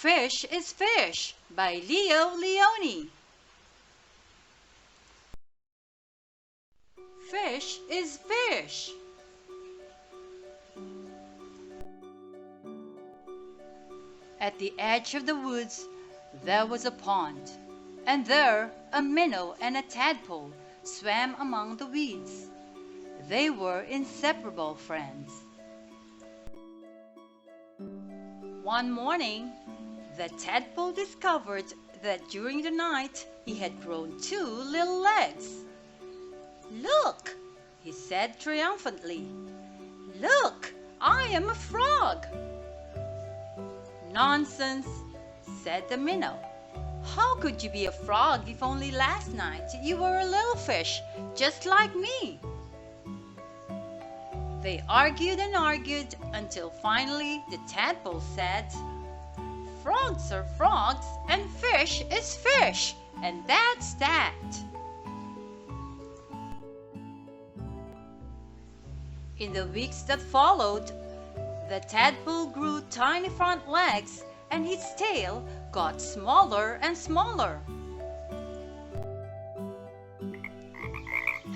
Fish is Fish by Leo Leone. Fish is fish. At the edge of the woods there was a pond, and there a minnow and a tadpole swam among the weeds. They were inseparable friends. One morning, the tadpole discovered that during the night he had grown 2 little legs. "Look," he said triumphantly. "Look, I am a frog." "Nonsense," said the minnow. "How could you be a frog if only last night you were a little fish, just like me?" They argued and argued until finally the tadpole said, "Frogs are frogs and fish is fish, and that's that." In the weeks that followed, the tadpole grew tiny front legs and his tail got smaller and smaller.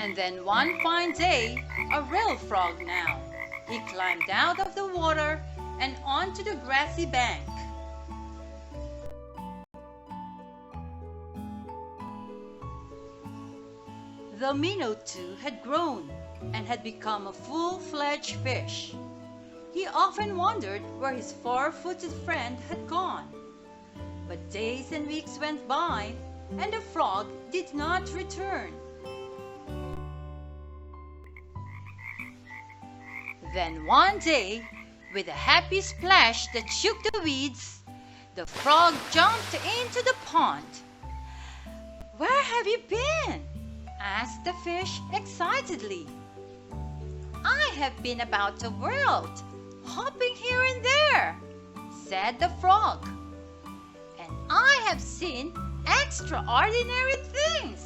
And then one fine day, a real frog now, he climbed out of the water and onto the grassy bank. The minnow too had grown and had become a full-fledged fish. He often wondered where his 4-footed friend had gone. But days and weeks went by, and the frog did not return. Then one day, with a happy splash that shook the weeds, the frog jumped into the pond. "Where have you been?" asked the fish excitedly. "I have been about the world, hopping here and there," said the frog. "And I have seen extraordinary things."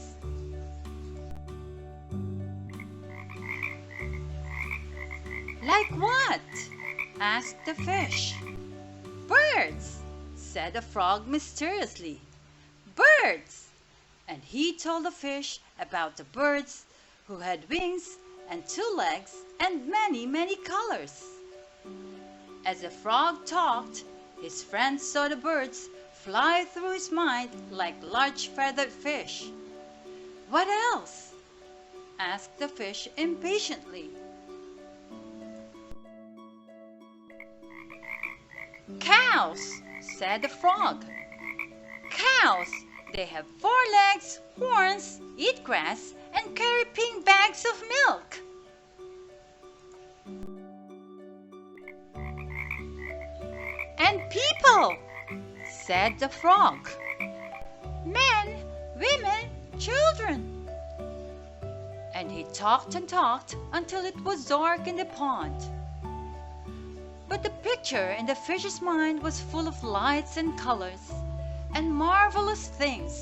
"Like what?" asked the fish. "Birds," said the frog mysteriously. "Birds!" And he told the fish about the birds who had wings and 2 legs and many, many colors. As the frog talked, his friends saw the birds fly through his mind like large feathered fish. "What else?" asked the fish impatiently. "Cows," said the frog. "Cows! They have 4 legs, horns, eat grass, and carry pink bags of milk." "And people," said the frog. "Men, women, children." And he talked and talked until it was dark in the pond. But the picture in the fish's mind was full of lights and colors and marvelous things,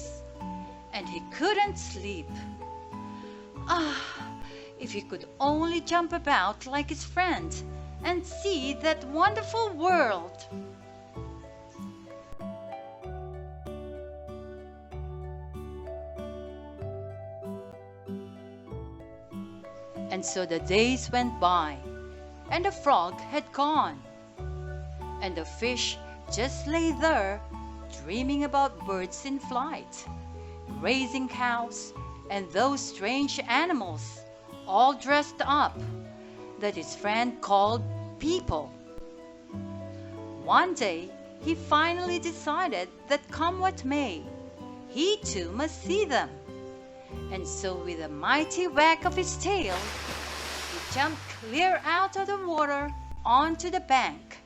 and he couldn't sleep. If he could only jump about like his friend and see that wonderful world. And so the days went by, and the frog had gone, and the fish just lay there dreaming about birds in flight, grazing cows, and those strange animals, all dressed up, that his friend called people. One day, he finally decided that come what may, he too must see them. And so with a mighty whack of his tail, he jumped clear out of the water onto the bank.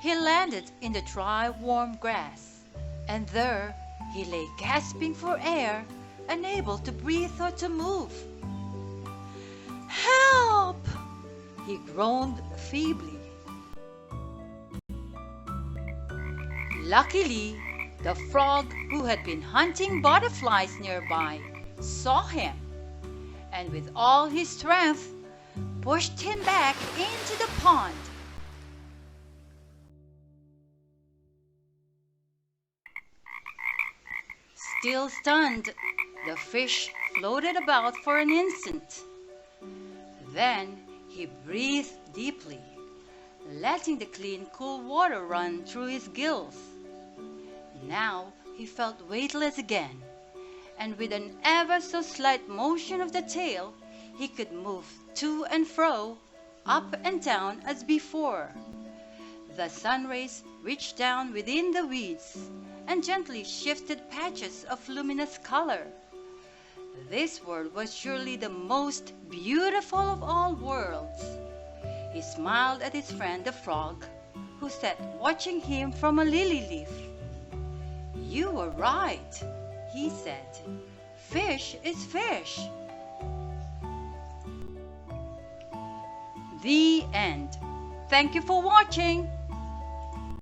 He landed in the dry, warm grass, and there he lay gasping for air, unable to breathe or to move. "Help!" he groaned feebly. Luckily, the frog, who had been hunting butterflies nearby, saw him, and with all his strength, pushed him back into the pond. Still stunned, the fish floated about for an instant. Then he breathed deeply, letting the clean, cool water run through his gills. Now he felt weightless again, and with an ever so slight motion of the tail, he could move to and fro, up and down as before. The sun rays reached down within the weeds and gently shifted patches of luminous color. This world was surely the most beautiful of all worlds. He smiled at his friend the frog, who sat watching him from a lily leaf. "You were right," he said. "Fish is fish." The end. Thank you for watching.